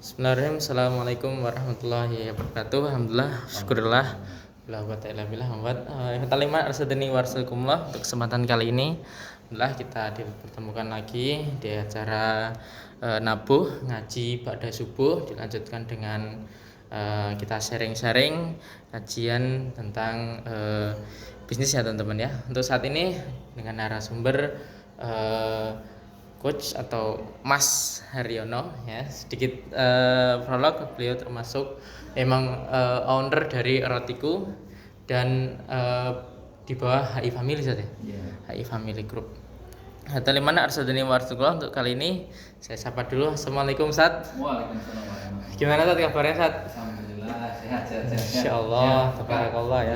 Bismillahirrahmanirrahim. Assalamualaikum warahmatullahi wabarakatuh. Alhamdulillah, syukurillah. Bila wa ta'ala bila hamad. Talima arsadani warahmatullah. Untuk kesempatan kali ini, alhamdulillah kita dipertemukan lagi di acara nabuh ngaji pada subuh. Dilanjutkan dengan kita sharing-sharing kajian tentang bisnis ya teman-teman ya. Untuk saat ini dengan narasumber Coach atau Mas Haryono ya, sedikit prolog. Beliau termasuk emang owner dari Erotiku dan di bawah HI Family saja. HI Family Group. Talimana arsadani warahmatullah. Untuk kali ini saya sapa dulu. Assalamualaikum Ustaz. Waalaikumsalam warahmatullahi. Gimana Ustaz kabarnya Ustaz? Alhamdulillah sehat. Insyaallah, tabarakallah ya.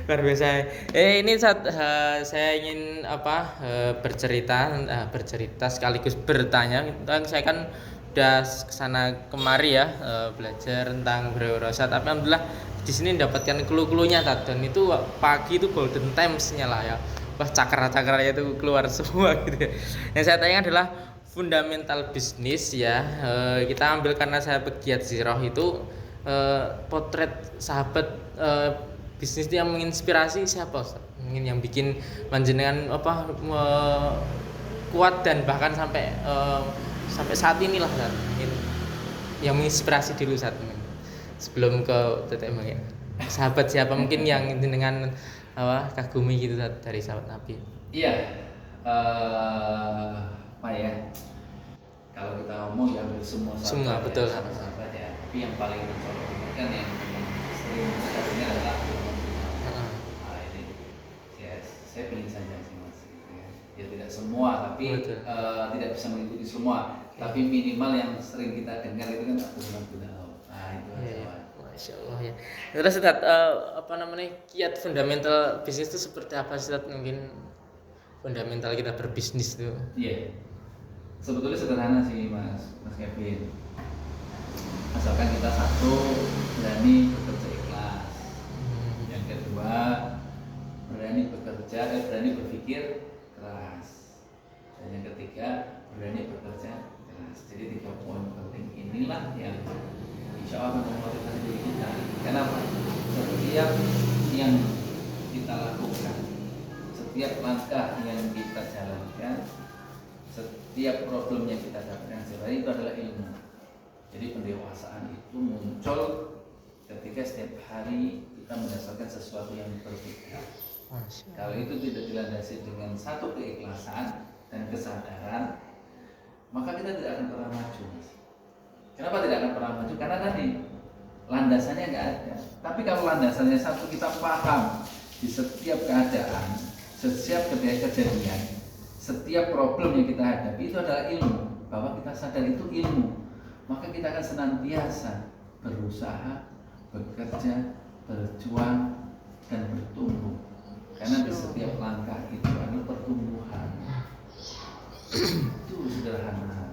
Luar biasa. Ini saat saya ingin bercerita sekaligus bertanya. Saya kan udah kesana kemari ya, belajar tentang berwirausaha. Tapi alhamdulillah di sini mendapatkan clue-cluenya dan itu pagi itu golden times-nya lah ya. Wah, cakra-cakranya itu keluar semua gitu ya. Yang saya tanya adalah fundamental bisnis ya. Kita ambil karena saya pegiat ziroh itu potret sahabat bisnis yang menginspirasi siapa Ustaz? Mungkin yang bikin panjenengan kuat dan bahkan sampai saat inilah Ustaz. Mungkin yang menginspirasi dulu saat ini. Sebelum ke TTM ya. Sahabat siapa mungkin yang dengan kagumi gitu Ustaz, dari sahabat Nabi. Iya. Apa ya? Kalau kita ngomong ya hampir semua Semua betul. Sahabat ya. Tapi yang paling mencolok kan yang sering sekali adalah saya pilih saja sih mas, ya tidak semua tapi tidak bisa mengikuti semua, tapi minimal yang sering kita dengar itu kan Abdurrahman bin Auf. Nah itu aja. Masya Allah ya. Terus Ustaz, kiat fundamental bisnis itu seperti apa sih Ustaz? Mungkin fundamental kita berbisnis itu. Iya. Sebetulnya sederhana sih mas Kevin. Asalkan kita satu berani bekerja ikhlas. Yang kedua berani berpikir keras, dan yang ketiga berani bekerja keras. Jadi 3 poin penting inilah yang insya Allah memotivasi diri kita. Kenapa? Setiap yang kita lakukan, setiap langkah yang kita jalankan, setiap problem yang kita dapatkan sehari itu adalah ilmu. Jadi pendewasaan itu muncul ketika setiap hari kita mendasarkan sesuatu yang berbeda. Kalau itu tidak dilandasi dengan satu keikhlasan dan kesadaran, maka kita tidak akan pernah maju. Kenapa tidak akan pernah maju? Karena tadi landasannya nggak ada. Tapi kalau landasannya satu, kita paham di setiap keadaan, setiap kejadian, setiap problem yang kita hadapi itu adalah ilmu. Bahwa kita sadar itu ilmu, maka kita akan senantiasa berusaha, bekerja, berjuang, dan bertumbuh. Karena di setiap langkah itu ada pertumbuhan. Itu sederhana.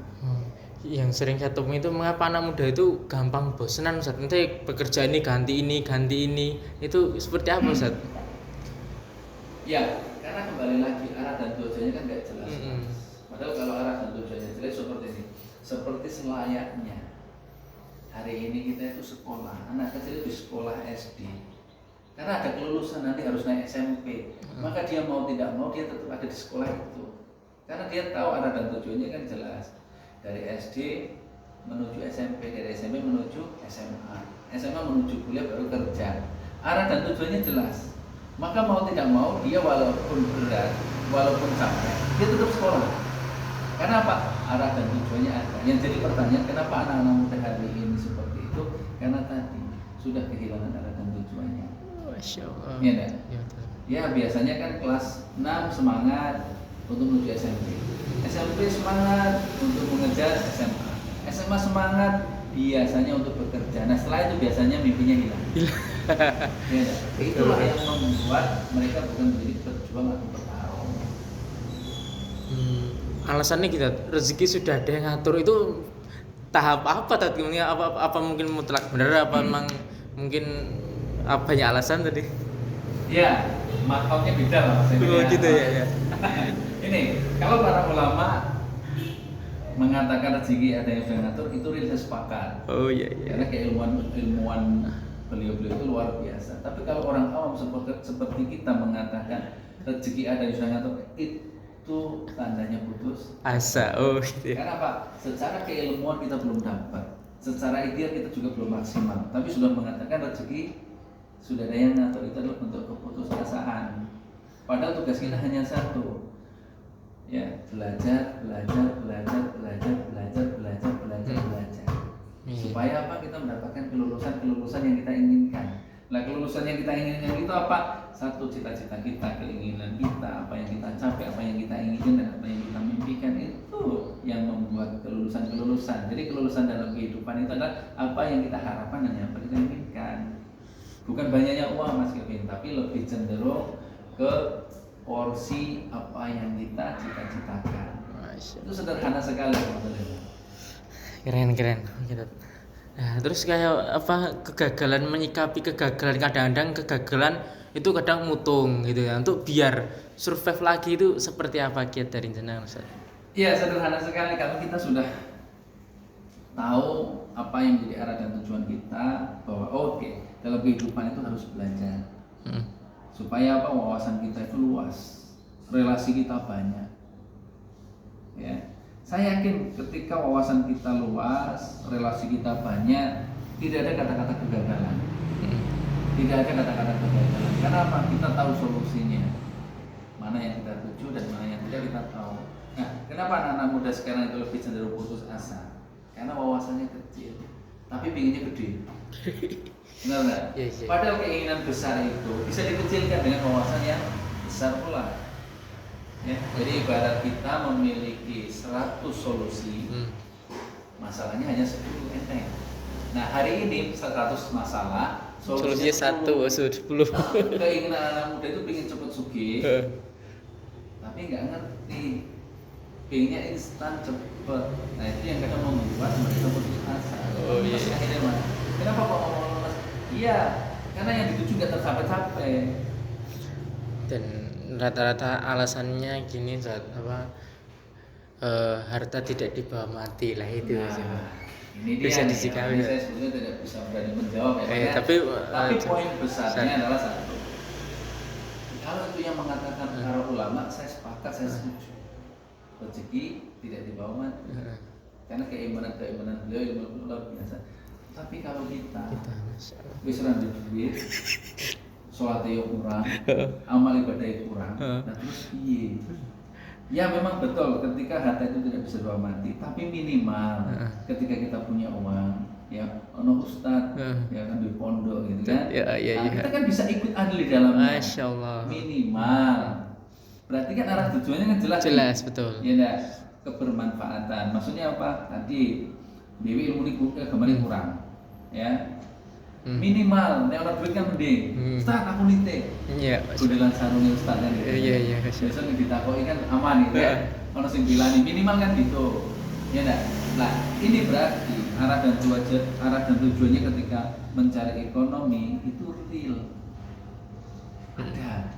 Yang sering saya temui itu mengapa anak muda itu gampang bosenan Ustaz. Nanti bekerja ini ganti ini. Itu seperti apa Ustaz? Ya, karena kembali lagi arah dan tujuannya kan nggak jelas. Padahal kalau arah dan tujuannya jelas seperti ini, seperti selayaknya hari ini kita itu sekolah, anak kecil di sekolah SD. Karena ada kelulusan nanti harus naik SMP, maka dia mau tidak mau dia tetap ada di sekolah itu. Karena dia tahu arah dan tujuannya kan jelas. Dari SD menuju SMP, dari SMP menuju SMA, SMA menuju kuliah baru kerja. Arah dan tujuannya jelas. Maka mau tidak mau dia walaupun berat, walaupun capek, dia tetap sekolah. Karena apa? Arah dan tujuannya ada. Yang jadi pertanyaan, kenapa anak-anak muda hari ini seperti itu? Karena tadi sudah kehilangan arah dan tujuannya. Masya Allah. Iya, ya biasanya kan kelas 6 semangat untuk menuju SMP, SMP semangat untuk mengejar SMA, SMA semangat biasanya untuk bekerja. Nah setelah itu biasanya mimpinya hilang. Ya, itulah yang membuat mereka bukan menjadi berjuang atau bertarung. Alasannya kita rezeki sudah ada yang ngatur itu tahap apa tadi? Apa mungkin mutlak benar? Apa memang mungkin banyak alasan tadi? Ya, makamnya beda lah mas. Gitu ya. Ini kalau para ulama mengatakan rezeki ada yang sudah ngatur itu real saya sepakat. Oh iya iya. Karena keilmuan beliau-beliau itu luar biasa. Tapi kalau orang awam seperti kita mengatakan rezeki ada yang sudah ngatur, itu tandanya putus Asa. Oh gitu ya. Karena apa? Secara keilmuan kita belum dapat, secara ikhtiar kita juga belum maksimal. Tapi sudah mengatakan rezeki sudah ada yang ngatur, itu adalah bentuk keputusasaan. Padahal tugas kita hanya satu, ya belajar. Supaya apa? Kita mendapatkan kelulusan yang kita inginkan. Nah, kelulusan yang kita inginkan itu apa? Satu, cita-cita kita, keinginan kita, apa yang kita capai, apa yang kita inginkan dan apa yang kita mimpikan, itu yang membuat kelulusan. Jadi kelulusan dalam kehidupan itu adalah apa yang kita harapkan dan apa yang kita inginkan. Bukan banyaknya uang Mas Kevin, tapi lebih cenderung ke porsi apa yang kita cita-citakan. Itu sederhana sekali sebetulnya. Keren gitu. Nah, terus kayak apa, kegagalan, menyikapi kegagalan, kadang-kadang kegagalan itu kadang mutung gitu ya, untuk biar survive lagi itu seperti apa kiat dari jenengan Ustaz? Iya, sederhana sekali. Kalau kita sudah tahu apa yang menjadi arah dan tujuan kita, bahwa oke, dalam kehidupan itu harus belajar supaya apa, wawasan kita itu luas, relasi kita banyak, ya. Saya yakin ketika wawasan kita luas, relasi kita banyak, tidak ada kata-kata kegagalan. Tidak ada kata-kata kegagalan. Karena apa? Kita tahu solusinya. Mana yang kita tuju dan mana yang tidak kita tahu. Nah, kenapa anak-anak muda sekarang itu lebih cenderung putus asa? Karena wawasannya kecil, tapi pinginnya gede. Benar nggak? Yes. Padahal keinginan besar itu bisa dikecilkan dengan wawasan yang besar pula. Ya, jadi ibarat kita memiliki 100 solusi, masalahnya hanya 10 enteng. Nah, hari ini 100 masalah, solusinya 10. Keinginan anak muda itu pengen cepet sugih, tapi nggak ngerti, pengennya instan cepet. Nah, itu yang kadang membuat mereka putus asa. Oh iya. Akhirnya Mas, kenapa kok ngomong Mas? Iya, karena yang dituju nggak tercapai-capai. Dan rata-rata alasannya gini saat apa, harta tidak dibawa mati lah itu. Ini dia bisa nih, disikapi. Saya sebetulnya tidak bisa berani menjawab ya, tapi poin besarnya adalah satu. Kalau itu yang mengatakan para ulama, saya sepakat, saya setuju. Rezeki tidak dibawa mati. Karena keimanan beliau ilmu luar biasa. Tapi kalau kita wis ora duit, sholat yo kurang, amal ibadah kurang, nah terus piye? Ya memang betul ketika harta itu tidak bisa dibawa mati, tapi minimal ketika kita punya uang, ya ono ustad, ya kan di pondok gitu kan, kita kan bisa ikut andil di dalamnya. Masya Allah. Minimal. Berarti kan arah tujuannya kan jelas. Jelas betul. Ya enggak, kebermanfaatan. Maksudnya apa? Tadi dewi ilmu kembali kurang, ya. Minimal, nek ora duit kan mending. Ustaz aku nite. Iya. Kudelan sarungnya ustaz kan gitu. Iya. Biasa nek ditakoki kan aman gitu ya. Ono sing bilani minimal kan gitu. Ya enggak? Nah, ini berarti arah dan tujuannya ketika mencari ekonomi itu real. Ada.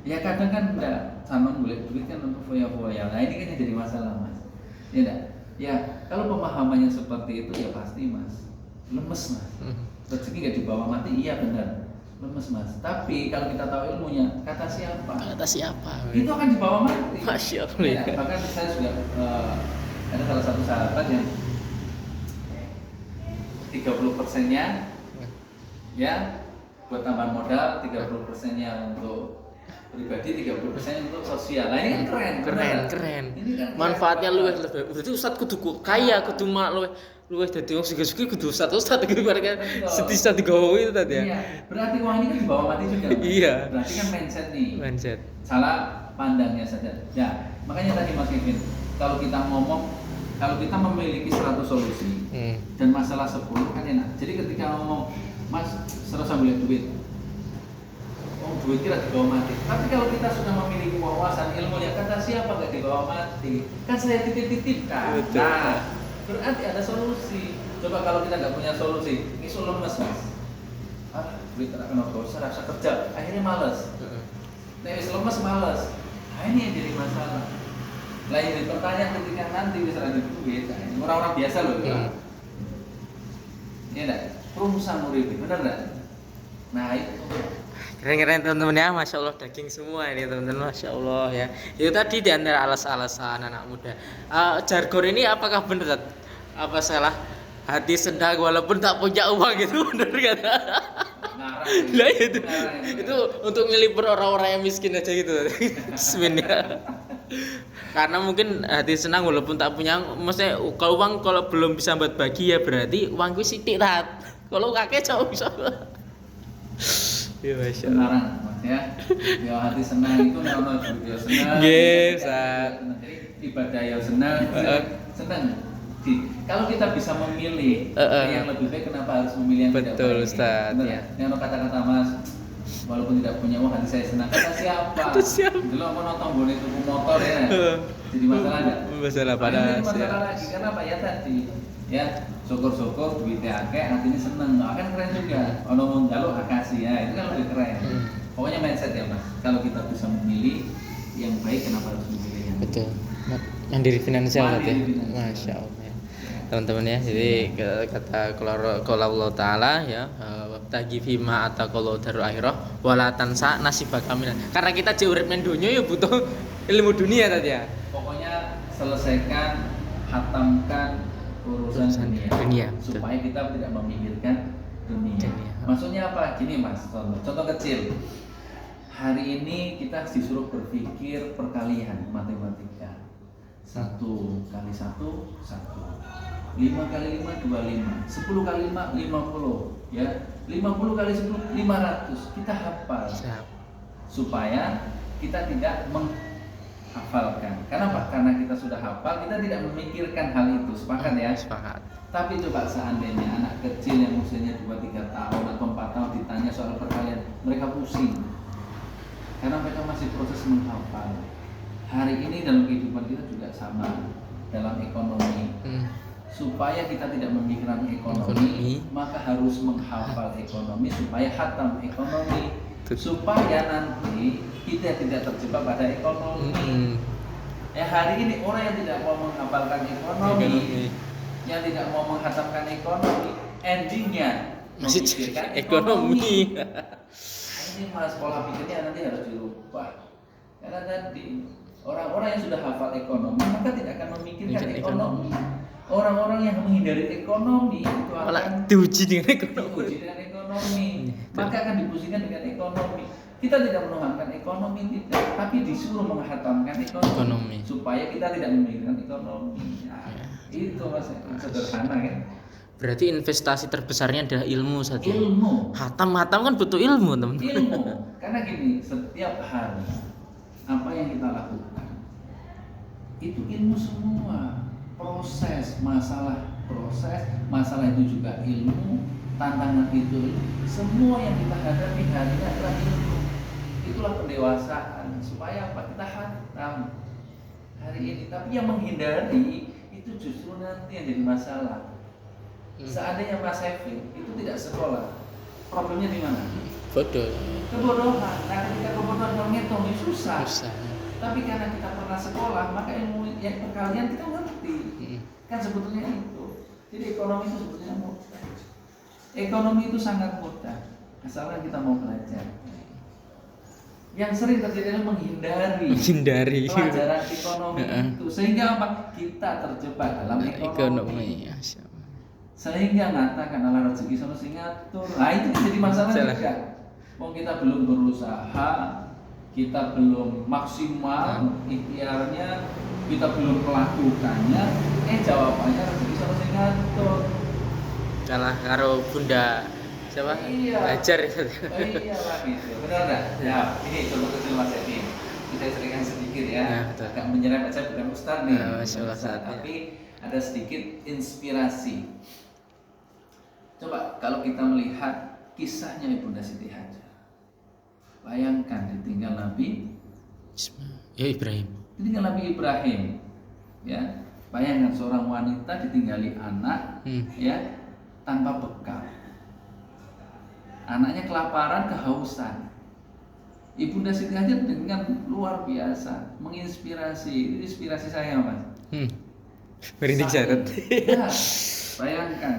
Ya kadang kan enggak sama boleh duit kan untuk foya-foya. Nah, ini kan yang jadi masalah, Mas. Ya enggak? Ya, kalau pemahamannya seperti itu ya pasti, Mas. Lemes, Mas. Rezeki nggak dibawa mati, iya benar, lemes Mas. Tapi kalau kita tahu ilmunya, kata siapa? Itu akan dibawa mati. Masya Allah. Ya, bahkan saya juga ada salah satu sahabat yang 30%-nya ya buat tambahan modal, 30%-nya untuk pribadi, 30% untuk sosial. Nah ini kan keren. Ini kan manfaatnya luwih lebih. Berarti ustad kudu kaya, kudu mak luwih dadi wong sugih-sugih kudu ustad gitu mereka sedih digawe itu tadi ya. Iya, berarti uang ini kan dibawa mati juga. Iya. Berarti kan mindset. Salah pandangnya saja. Ya, makanya tadi Mas Kevin, kalau kita memiliki 100 solusi dan masalah 10 kan enak. Jadi ketika ngomong, Mas, terus ambil duit. Duit kita dibawa mati. Tapi kalau kita sudah memiliki wawasan ilmunya, kata siapa gak dibawa mati? Kan saya titip-titipkan. Nah, berarti ada solusi. Coba kalau kita nggak punya solusi, isu lemes Mas. Duit tak kena dosa, rasa kerja, akhirnya malas. Lemes males. Nah ini yang jadi masalah. Lah ini pertanyaan ketika nanti bisa ada duit, nah, ini orang-orang biasa loh ya. Iya enggak? Rumusan murid, benar enggak? Nah itu Keren-keren teman-teman ya, masya Allah daging semua ini teman-teman, masya Allah ya. Itu tadi di antara alas-alasan anak muda. Jargon ini apakah benar? Tat? Apa salah? Hati senang walaupun tak punya uang gitu, benar kata? ngarang. Lah itu, Ngarang itu untuk ngelipur orang-orang yang miskin aja gitu, sebenarnya. Karena mungkin hati senang walaupun tak punya, maksudnya kalau uang kalau belum bisa buat bagi ya berarti uang gue sidik tat. Kalau kakek jauh bisa. Ya masya Allah. Ngarang, Mas ya. Ya hati senang itu nono duit ya senang. Nggih, Jadi Ustaz. ibadah ya senang, senang. Kalau kita bisa memilih yang lebih baik, kenapa harus memilih yang tidak baik? Betul, Ustaz, Benar ya. Yang kata-kata Mas, walaupun tidak punya uang hati saya senang. Kata siapa? Kata siapa? Dulu mau nonton boneka tuku motor ya. Jadi masalah enggak? Masalah pada Jadi masalah lagi karena apa ya tadi? Ya, syukur-syukur duitnya akeh, hatinya seneng. Nah, kan keren juga. Ono mau njaluk kasih ya, itu kan lebih keren. Pokoknya mindset ya, Mas. Kalau kita bisa memilih yang baik, kenapa harus memilih yang baik? betul. Mandiri finansial Mandiri berarti. finansial. Masya Allah ya. Teman-teman ya, jadi kata kalau Allah Taala ya, tagi fima atau kalau daru akhirah wala tansa nasibah kamilan. Karena kita urip nang donya ya butuh ilmu dunia tadi ya. Pokoknya selesaikan, hatamkan urusan dunia, betul. supaya kita tidak memikirkan dunia. Maksudnya apa? Gini Mas, contoh kecil. Hari ini kita disuruh berpikir perkalian matematika. 1 kali 1, 1. 5 kali 5, 25. 10 kali 5, 50. Ya, 50 kali 10, 500. Kita hafal. Siap. Supaya kita tidak menghafalkan. Karena apa? Karena kita sudah hafal, kita tidak memikirkan hal itu. Sepakat ya? Sepakat. Tapi coba seandainya anak kecil yang usianya 2-3 tahun atau 4 tahun ditanya soal perkalian, mereka pusing. Karena mereka masih proses menghafal. Hari ini dalam kehidupan kita juga sama, dalam ekonomi. Supaya kita tidak memikirkan ekonomi, maka harus menghafal ekonomi supaya hatam ekonomi. Supaya nanti kita tidak terjebak pada ekonomi. Ya hari ini orang yang tidak mau menghafalkan ekonomi, yang tidak mau menghatamkan ekonomi, endingnya masih memikirkan ekonomi. Ini malah pola pikirnya nanti harus dirubah. Karena tadi orang-orang yang sudah hafal ekonomi maka tidak akan memikirkan ekonomi. Orang-orang yang menghindari ekonomi itu akan diuji dengan ekonomi. Maka akan dipusingkan dengan ekonomi. Kita tidak menuhankan ekonomi tidak, tapi disuruh menghatamkan ekonomi. Supaya kita tidak memikirkan ekonomi. Nah, itu Mas, sederhana kan? Berarti investasi terbesarnya adalah ilmu saja. Ilmu. Hatam kan butuh ilmu, teman-teman. Ilmu. Karena gini, setiap hari apa yang kita lakukan itu ilmu semua. Proses, masalah itu juga ilmu, tantangan itu semua yang kita hadapi hari ini adalah ilmu. Itulah pendewasaan. Supaya apa? Kita hatam hari ini. Tapi yang menghindari itu justru nanti yang jadi masalah. Seandainya Mas Kevin itu tidak sekolah, problemnya di mana? Bodoh. Kebodohan. Nah, ketika kebodohan kalau ngitung itu susah. Susah. Tapi karena kita pernah sekolah, maka ilmu yang perkalian kita ngerti. Kan sebetulnya itu. Jadi ekonomi itu sebetulnya mudah. Ekonomi itu sangat mudah, asalkan kita mau belajar. Yang sering terjadi adalah menghindari pelajaran ekonomi itu, sehingga apa? Kita terjebak dalam ekonomi. Sehingga ngatakan ala rezeki sono sing ngatur. Nah itu jadi masalah juga. Wong kita belum berusaha, kita belum maksimal ikhtiarnya, kita belum melakukannya, jawabannya rezeki sono sing ngatur. Kalah karo Bunda siapa? Iya. Belajar. Iya lah gitu. Benar enggak? Ya, ini contoh kecil Mas Edi. Kita ceritakan sedikit ya. Agak menyerempet, saya bukan ustaz nih. Tapi ada sedikit inspirasi. Coba kalau kita melihat kisahnya Ibunda Siti Hajar. Bayangkan ditinggal Nabi Ibrahim. Ditinggal Nabi Ibrahim. Ya. Bayangkan seorang wanita ditinggali anak ya tanpa bekal. Anaknya kelaparan, kehausan. Ibunda Siti Hajar dengan luar biasa menginspirasi. Itu inspirasi saya, Mas. Merinding syarat. Ya, bayangkan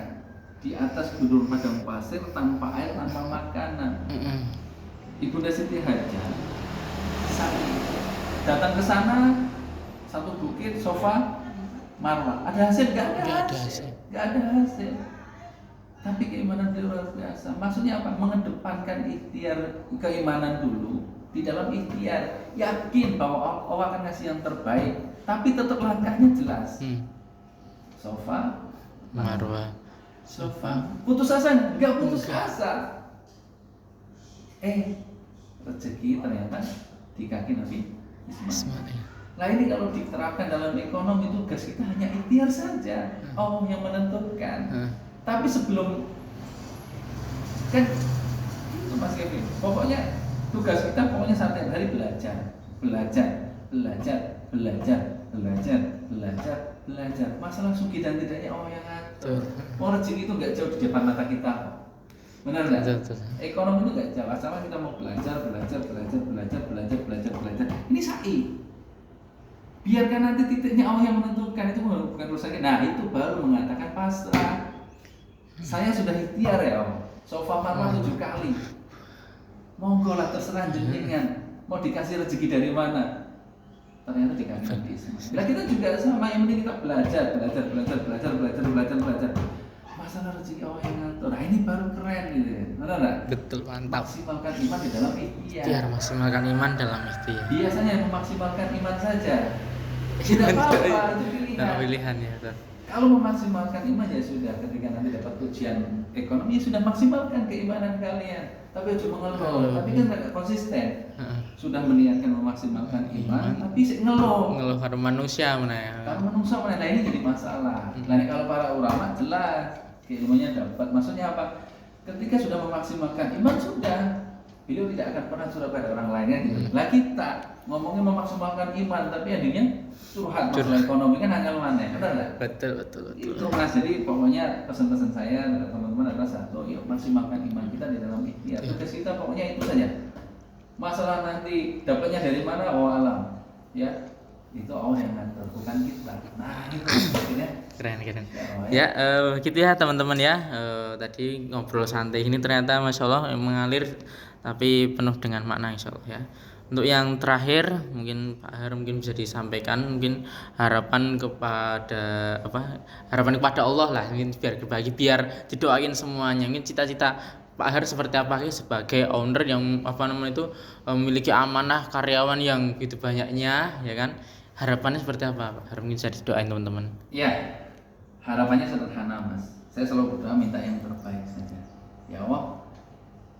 di atas gunung padang pasir tanpa air, tanpa makanan. Ibunda Siti Hajar datang ke sana, satu bukit, sofa, marwah. Ada hasil? Gak ada hasil. Gak ada hasil. Tapi keimanan beliau luar biasa. Maksudnya apa? Mengedepankan ikhtiar keimanan dulu. Di dalam ikhtiar yakin bahwa Allah akan ngasih yang terbaik, tapi tetap langkahnya jelas. Sofa, Marwah. Sofa. Putus asa? Enggak putus asa. Rezeki ternyata di kaki Nabi Ismail. Nah ini kalau diterapkan dalam ekonomi, tugas kita hanya ikhtiar saja. Allah yang menentukan. Tapi sebelum kan itu Mas Kevin, pokoknya tugas kita pokoknya setiap hari belajar. Masalah sugi dan tidaknya Allah yang ngatur. Rezeki itu nggak jauh di depan mata kita. Benar nggak? Ekonomi itu nggak jauh. Asal kita mau belajar. Ini sa'i. Biarkan nanti titiknya Allah yang menentukan, itu bukan urusan kita. Nah itu baru mengatakan pasrah. Saya sudah ikhtiar ya Om. Sofa marwah 7 kali. Monggo lah terserah jenengan. Mau dikasih rezeki dari mana? Ternyata dikasih Nabi Ismail. Nah kita juga sama, yang penting kita belajar. Masalah rezeki Allah yang ngatur. Nah ini baru keren gitu ya. Benar nggak? Betul, mantap. Maksimalkan iman di dalam ikhtiar. Maksimalkan iman dalam ikhtiar. Biasanya memaksimalkan iman saja. Tidak apa-apa, itu pilihan ya. Kalau memaksimalkan iman ya sudah, ketika nanti dapat ujian ekonomi sudah maksimalkan keimanan kalian. Tapi cuma ngeluh, tapi kan tidak konsisten. Sudah meniatkan memaksimalkan iman, tapi ngeluh karena manusia mana ya? Nah ini jadi masalah. Nah kalau para ulama jelas keilmuannya dapat. Maksudnya apa? Ketika sudah memaksimalkan iman sudah, beliau tidak akan pernah curhat pada orang lain kan gitu. Lah kita ngomongnya memaksimalkan iman, tapi adanya curhat masalah ekonomi kan hanya mana, benar nggak? Betul. Itu Mas, jadi pokoknya pesan-pesan saya dari teman-teman adalah satu, yuk maksimalkan iman kita di dalam ikhtiar. Tugas kita pokoknya itu saja. Masalah nanti dapatnya dari mana, alam, ya itu Allah yang ngatur, bukan kita. Nah itu maksudnya. Keren. Ya, gitu ya teman-teman ya. Tadi ngobrol santai ini ternyata masya Allah mengalir, tapi penuh dengan makna insya Allah ya. Untuk yang terakhir mungkin Pak Har mungkin bisa disampaikan mungkin harapan kepada Allah lah, mungkin biar didoain semuanya. Mungkin cita-cita Pak Har seperti apa sih sebagai owner yang memiliki amanah karyawan yang begitu banyaknya ya kan. Harapannya seperti apa Pak Har, mungkin bisa didoain teman-teman. Ya, harapannya sederhana Mas. Saya selalu berdoa minta yang terbaik saja. Ya Allah,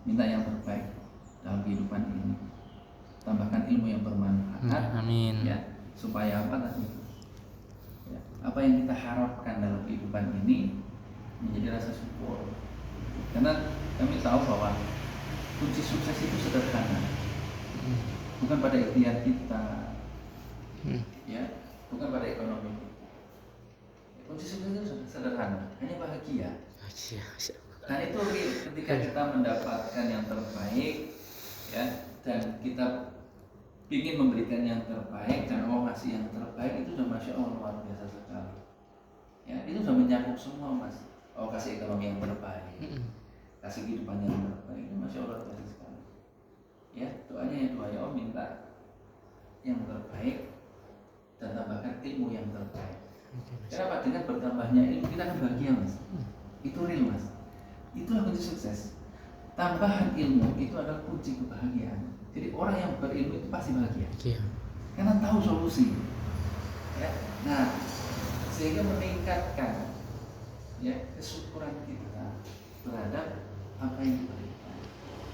minta yang terbaik dalam kehidupan ini. Tambahkan ilmu yang bermanfaat. Amin. Ya, supaya apa tadi? Ya, apa yang kita harapkan dalam kehidupan ini menjadi rasa syukur. Karena kami tahu bahwa kunci sukses itu sederhana. Bukan pada ikhtiar kita. Ya, bukan pada ekonomi. Kunci sukses itu sederhana, hanya bahagia. Dan itu ketika kita mendapatkan yang terbaik, ya, dan kita ingin memberikan yang terbaik dan Allah ngasih yang terbaik, itu sudah masya Allah luar biasa sekali. Ya, itu sudah mencakup semua Mas. Allah kasih ekonomi yang terbaik, kasih kehidupan yang terbaik, itu masya Allah luar biasa sekali. Ya, doanya ya Allah minta yang terbaik dan tambahkan ilmu yang terbaik. Kenapa? Dengan bertambahnya ilmu kita akan bahagia Mas. Itu real Mas. Itulah kunci sukses. Tambahan ilmu itu adalah kunci kebahagiaan. Jadi orang yang berilmu itu pasti bahagia. Karena tahu solusi. Ya. Nah, sehingga meningkatkan ya kesyukuran kita terhadap apa yang diberikan.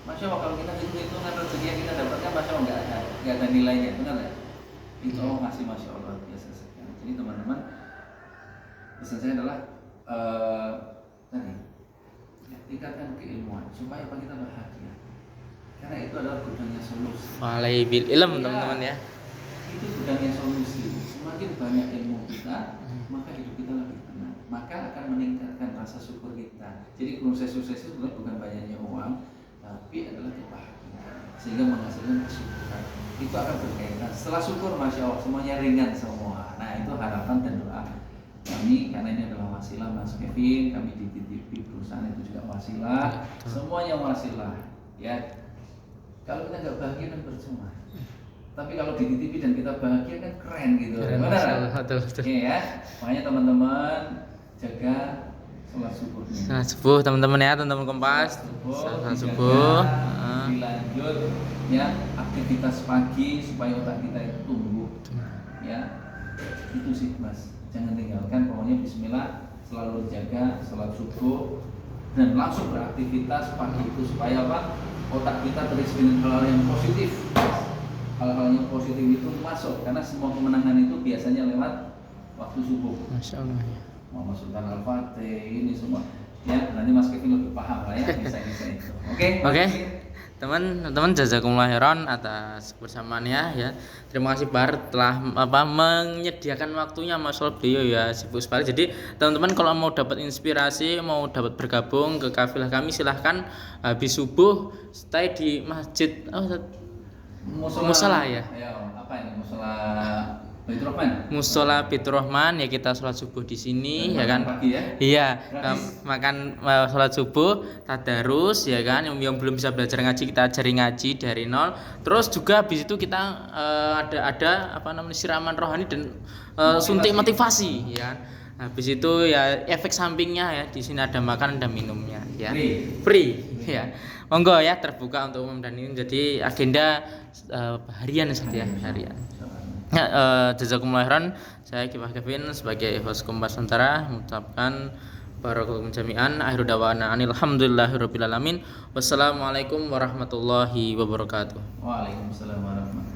Masya Allah, kalau kita hitung-hitungan rezeki yang kita dapatkan, masya Allah nggak ada nilainya, benar nggak? Itu Allah masih masya Allah biasa sekali. Jadi teman-teman, pesan saya adalah tadi ya, tingkatkan keilmuan supaya apa kita bahagia. Karena itu adalah gudangnya solusi. Walai bil ilm teman-teman ya. Itu gudangnya solusi. Semakin banyak ilmu kita, maka hidup kita lebih tenang. Maka akan meningkatkan rasa syukur kita. Jadi sukses itu bukan banyaknya uang, tapi adalah kebahagiaan. sehingga menghasilkan kesyukuran. Itu akan berkaitan. Setelah syukur, masya Allah, semuanya ringan semua. Nah, itu harapan dan doa kami, karena ini adalah wasilah Mas Kevin. Kami di perusahaan itu juga wasilah, semuanya wasilah. Ya, kalau kita nggak bahagia kan percuma. Tapi kalau dititipi dan kita bahagia kan keren gitu. Benar? Betul. Iya ya. Makanya teman-teman jaga sholat subuh. Sholat subuh teman-teman ya, teman-teman Kompas. Sholat subuh. Dilanjut ya aktivitas pagi supaya otak kita itu tumbuh. Ya. Itu sih Mas. Jangan tinggalkan, pokoknya bismillah, selalu jaga sholat subuh dan langsung beraktivitas pagi itu supaya apa? Otak kita terisi dengan hal-hal yang positif. Hal-hal yang positif itu masuk karena semua kemenangan itu biasanya lewat waktu subuh. Masya Allah ya. Muhammad Sultan Al-Fatih ini semua. Ya, nanti Mas Kevin lebih paham lah ya kisah-kisah itu. Oke. Teman-teman jazakumullah khairan atas kebersamaannya ya. Terima kasih Bar telah menyediakan waktunya, masalah beliau ya sibuk sekali. Jadi teman-teman kalau mau dapat inspirasi, mau dapat bergabung ke kafilah kami, silahkan habis subuh stay di masjid musola ya. Apa ini musola Baitur Rahman? Musola Baitur Rahman ya, kita sholat subuh di sini ya kan. Pagi ya? Iya, makan sholat subuh, tadarus ya kan. Yang belum bisa belajar ngaji kita ajari ngaji dari nol. Terus juga habis itu kita ada apa namanya siraman rohani dan suntik motivasi ya kan. Habis itu ya efek sampingnya ya, di sini ada makan dan minumnya ya. Free ya. Monggo ya, terbuka untuk umum dan ini jadi agenda harian ya, harian. Ya, jazakumullah khairan. Saya Kifah Kevin sebagai host Kompas Nusantara mengucapkan barakallahu jami'an. Akhiru da'wana alhamdulillahirabbil alamin. Wassalamualaikum warahmatullahi wabarakatuh. Waalaikumsalam warahmatullahi wabarakatuh.